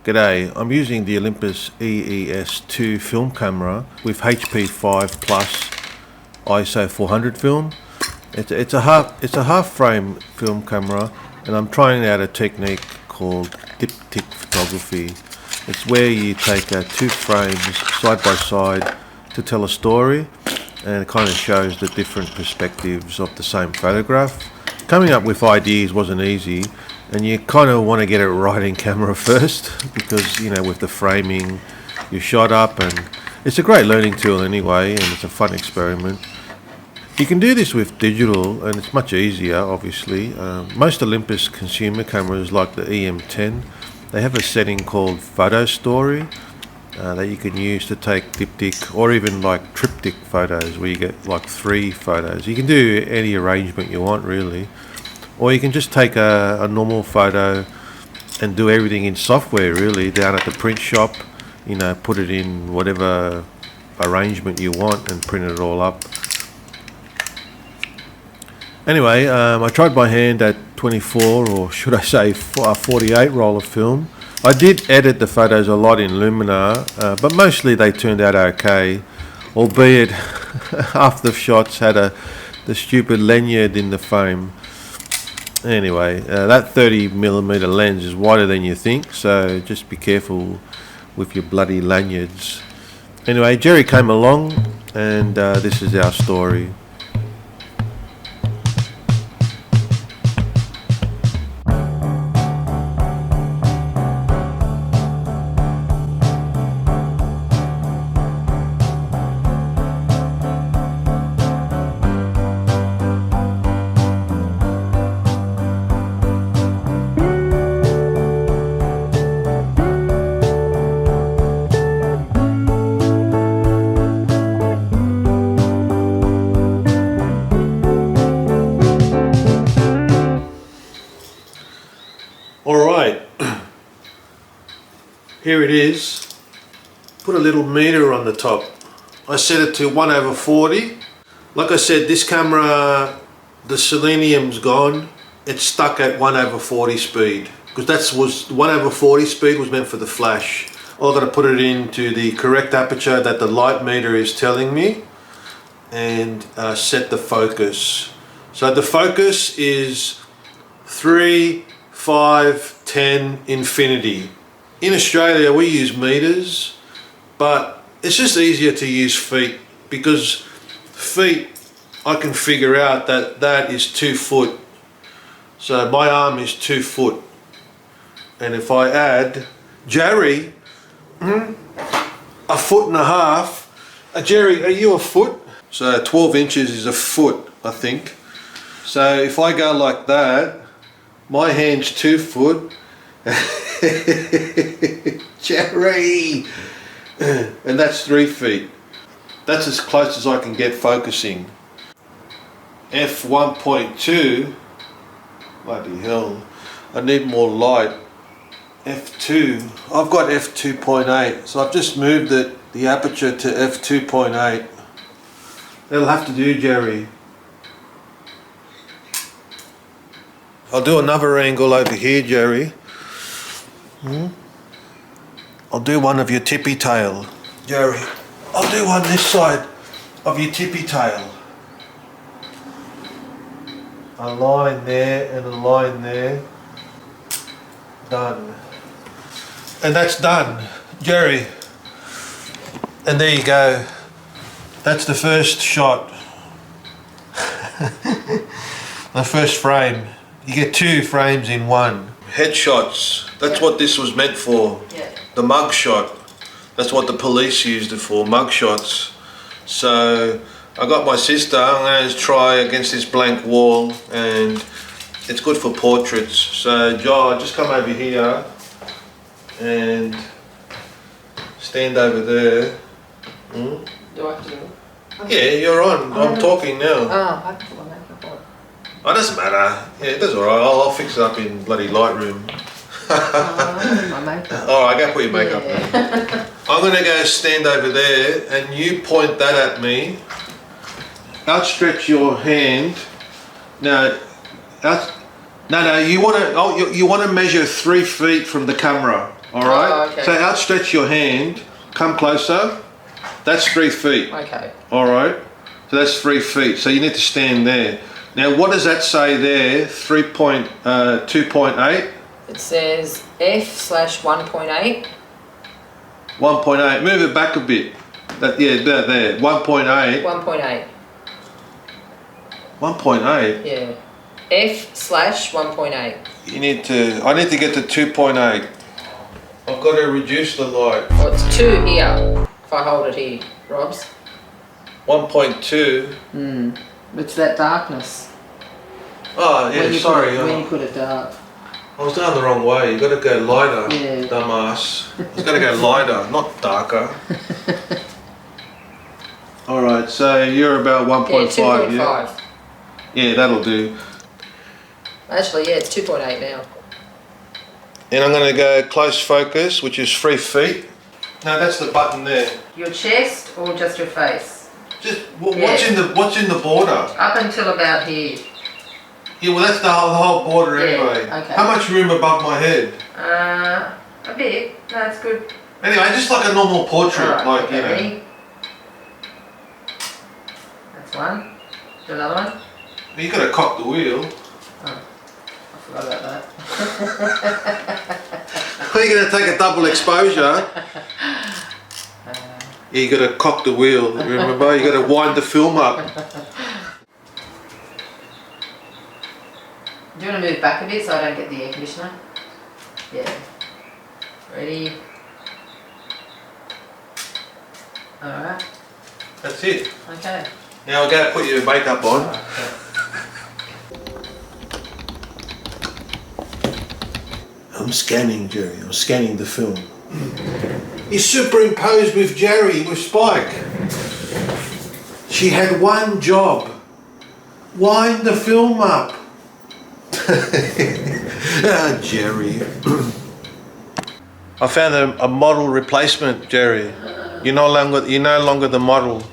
G'day, I'm using the Olympus EES-2 film camera with HP5PLUS ISO 400 film. It's a half frame film camera, and I'm trying out a technique called Diptych photography. It's where you take two frames side by side to tell a story, and it kind of shows the different perspectives of the same photograph. Coming up with ideas wasn't easy, and you kind of want to get it right in camera first, because you know, with the framing you shot up, and it's a great learning tool anyway, and it's a fun experiment. You can do this with digital, and it's much easier obviously. Most Olympus consumer cameras like the EM10, they have a setting called photo story that you can use to take diptych or even like triptych photos, where you get like 3 photos. You can do any arrangement you want really, or you can just take a normal photo and do everything in software really, down at the print shop, you know, put it in whatever arrangement you want and print it all up. Anyway, I tried my hand at 24, or should I say 48 roll of film. I did edit the photos a lot in Luminar, but mostly they turned out okay, albeit half the shots had the stupid lanyard in the frame. Anyway, that 30mm lens is wider than you think, so just be careful with your bloody lanyards. Anyway, Jerry came along, and this is our story. Alright, here it is. Put a little meter on the top. I set it to 1/40. Like I said, this camera, the selenium's gone. It's stuck at 1/40 speed, because that was 1/40 speed was meant for the flash. I've got to put it into the correct aperture that the light meter is telling me, and set the focus. So the focus is 3, 5, 10, infinity. In Australia we use meters, but it's just easier to use feet, because feet I can figure out that is 2 foot. So my arm is 2 foot, and if I add Jerry, 1.5 foot. Jerry, are you a foot? So 12 inches is a foot, I think. So if I go like that, my hand's 2 foot. Jerry! And that's 3 feet. That's as close as I can get focusing. F1.2. Bloody hell. I need more light. F2. I've got F2.8. So I've just moved the aperture to F2.8. That'll have to do, Jerry. I'll do another angle over here, Jerry. I'll do one of your tippy tail, Jerry. I'll do one this side of your tippy tail. A line there and a line there. Done. And that's done, Jerry. And there you go. That's the first shot. The first frame. You get 2 frames in one. Headshots, that's what this was meant for. Yeah. The mug shot, that's what the police used it for, mug shots. So I got my sister, I'm going to try against this blank wall, and it's good for portraits. So Joe, just come over here and stand over there. Do I have to do it? Yeah, you're on. I'm talking now. Oh, I have to put my makeup on. Oh, it doesn't matter. Yeah, that's alright. I'll fix it up in bloody Lightroom. My makeup. Alright, go put your makeup on. Yeah. I'm going to go stand over there, and you point that at me. Outstretch your hand. Now, you want to measure 3 feet from the camera. Alright? Oh, okay. So outstretch your hand, come closer. That's 3 feet. Okay. Alright? So that's 3 feet. So you need to stand there. Now what does that say there? 2.8? It says F/1.8. 1.8. Move it back a bit. Yeah, about there. 1.8. 1.8. 1.8? Yeah. F/1.8. I need to get to 2.8. I've got to reduce the light. Oh, it's 2 here. If I hold it here, Robs. 1.2. It's that darkness. Oh yeah, sorry. When you put it dark. I was going the wrong way. You got to go lighter, Yeah. dumbass. It's got to go lighter, not darker. All right, so you're about 1.5. Yeah, 2.5. Yeah, that'll do. Actually, yeah, it's 2.8 now. And I'm going to go close focus, which is 3 feet. No, that's the button there. Your chest or just your face? Just what's in the border? Up until about here. Yeah, well that's the whole border anyway. Okay. How much room above my head? A bit. That's good. Anyway, just like a normal portrait, Alright, like okay, ready? That's one. Do another one. You got to cock the wheel. Oh, I forgot about that. Are you going to take a double exposure? Yeah, you got to cock the wheel. Remember, you got to wind the film up. Do you want to move back a bit so I don't get the air conditioner? Yeah. Ready? Alright. That's it. Okay. Now I'll go put your makeup on. I'm scanning, Jerry. I'm scanning the film. He's superimposed with Jerry, with Spike. She had one job. Wind the film up. Ah, Jerry. I found a model replacement, Jerry. You're no longer the model.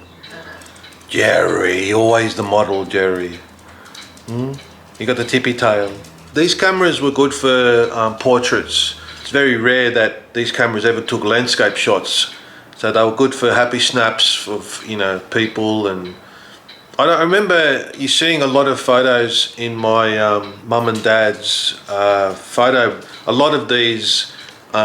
Jerry, always the model, Jerry. You got the tippy tail. These cameras were good for portraits. It's very rare that these cameras ever took landscape shots. So they were good for happy snaps of, people. And I remember you seeing a lot of photos in my mum and dad's photo. A lot of these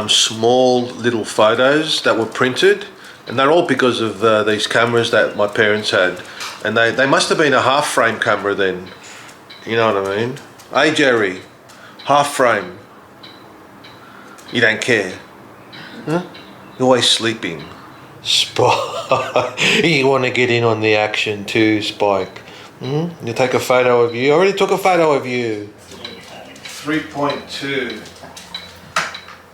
small little photos that were printed, and they're all because of these cameras that my parents had. And they must have been a half frame camera then. You know what I mean? Hey Jerry, half frame. You don't care. Huh? You're always sleeping. Spike. You want to get in on the action too, Spike. You take a photo of you. I already took a photo of you. 3.2.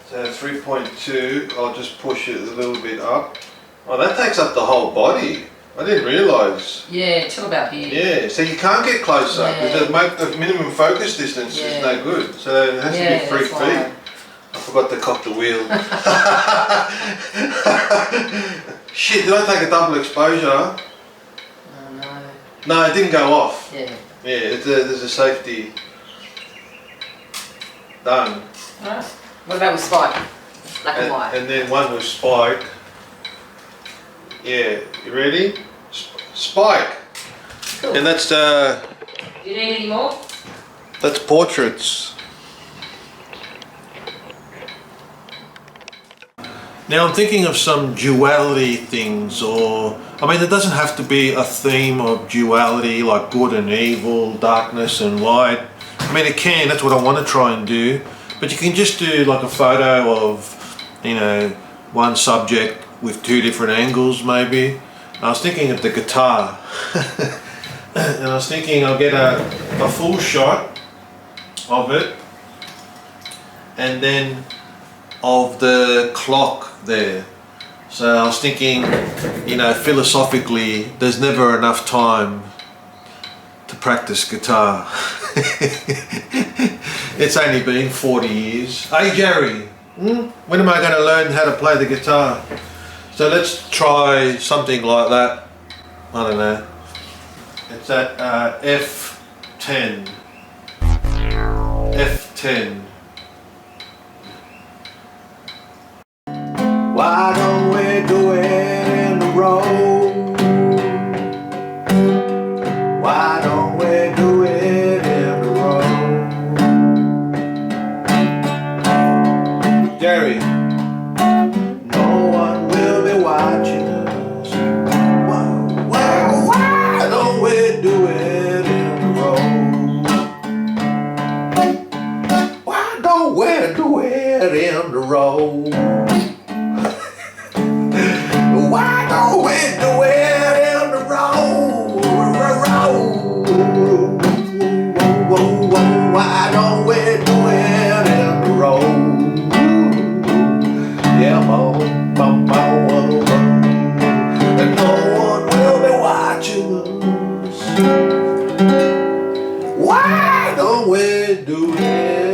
So 3.2, I'll just push it a little bit up. Oh, that takes up the whole body. I didn't realise. Yeah, till about here. Yeah, so you can't get closer because the minimum focus distance is no good. So it has to be 3 feet. I forgot to cock the wheel. Shit, did I take a double exposure? Oh no. No, it didn't go off. Yeah. Yeah, there's a safety. Done. Alright. What about with Spike? Black and white. And then one was Spike. Yeah, you ready? Spike! Cool. And that's Do you need any more? that's portraits. Now I'm thinking of some duality things, or I mean it doesn't have to be a theme of duality like good and evil, darkness and light. I mean it can, that's what I want to try and do, but you can just do like a photo of, one subject with 2 different angles maybe. I was thinking of the guitar and I was thinking I'll get a full shot of it and then of the clock there. So I was thinking, philosophically, there's never enough time to practice guitar. It's only been 40 years. Hey Jerry, when am I going to learn how to play the guitar? So let's try something like that. I don't know. It's at F10. F10. Why don't we do it in the road? Why don't we do it in the road? Jerry, no one will be watching us. Why don't we do it in the road? Why don't we do it in the road? Why don't we do it in the road? Why don't we do it in the road? Yeah, and no one will be watching us. Why don't we do it?